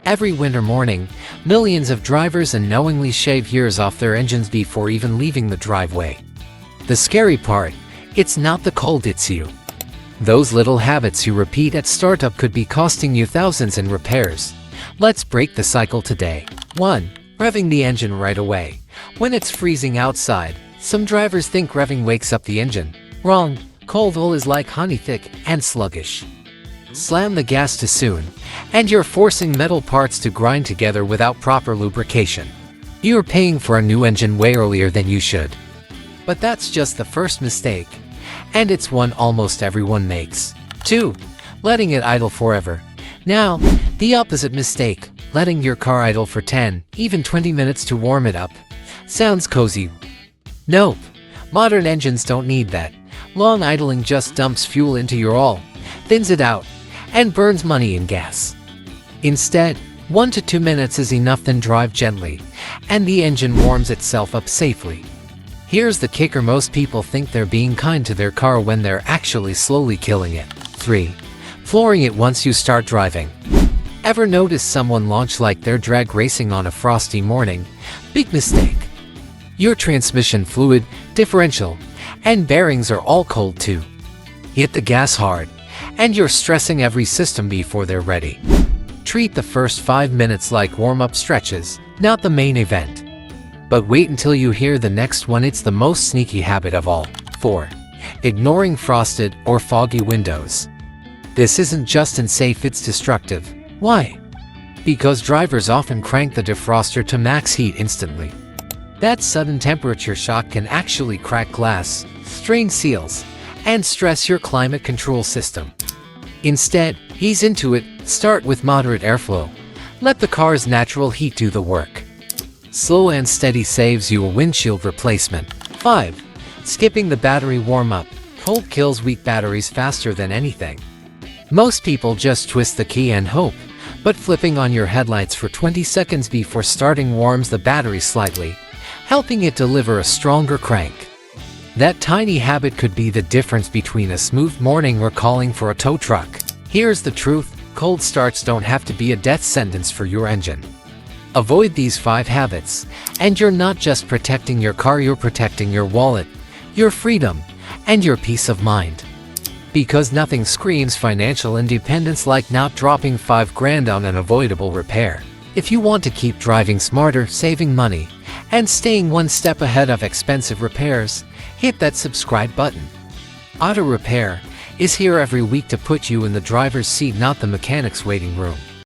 Every winter morning, millions of drivers unknowingly shave years off their engines before even leaving the driveway. The scary part, it's not the cold, it's you. Those little habits you repeat at startup could be costing you thousands in repairs. Let's break the cycle today. 1. Revving the engine right away. When it's freezing outside, some drivers think revving wakes up the engine. Wrong. Cold oil is like honey, thick and sluggish. Slam the gas too soon, and you're forcing metal parts to grind together without proper lubrication. You're paying for a new engine way earlier than you should. But that's just the first mistake, and it's one almost everyone makes. 2. Letting it idle forever. Now, the opposite mistake, letting your car idle for 10, even 20 minutes to warm it up. Sounds cozy. Nope. Modern engines don't need that. Long idling just dumps fuel into your oil, thins it out, and burns money in gas. Instead, 1 to 2 minutes is enough, then drive gently, and the engine warms itself up safely. Here's the kicker: most people think they're being kind to their car when they're actually slowly killing it. 3. Flooring it once you start driving. Ever notice someone launch like they're drag racing on a frosty morning? Big mistake. Your transmission fluid, differential, and bearings are all cold too. Hit the gas hard, and you're stressing every system before they're ready. Treat the first 5 minutes like warm-up stretches, not the main event. But wait until you hear the next one. It's the most sneaky habit of all. 4. Ignoring frosted or foggy windows. This isn't just unsafe, it's destructive. Why? Because drivers often crank the defroster to max heat instantly. That sudden temperature shock can actually crack glass, strain seals, and stress your climate control system. Instead, ease into it. Start with moderate airflow. Let the car's natural heat do the work. Slow and steady saves you a windshield replacement. 5. Skipping the battery warm-up. Cold kills weak batteries faster than anything. Most people just twist the key and hope, but flipping on your headlights for 20 seconds before starting warms the battery slightly, helping it deliver a stronger crank. That tiny habit could be the difference between a smooth morning or calling for a tow truck. Here's the truth: cold starts don't have to be a death sentence for your engine. Avoid these 5 habits, and you're not just protecting your car, you're protecting your wallet, your freedom, and your peace of mind. Because nothing screams financial independence like not dropping $5,000 on an avoidable repair. If you want to keep driving smarter, saving money, and staying one step ahead of expensive repairs, hit that subscribe button. Auto Repair is here every week to put you in the driver's seat, not the mechanic's waiting room.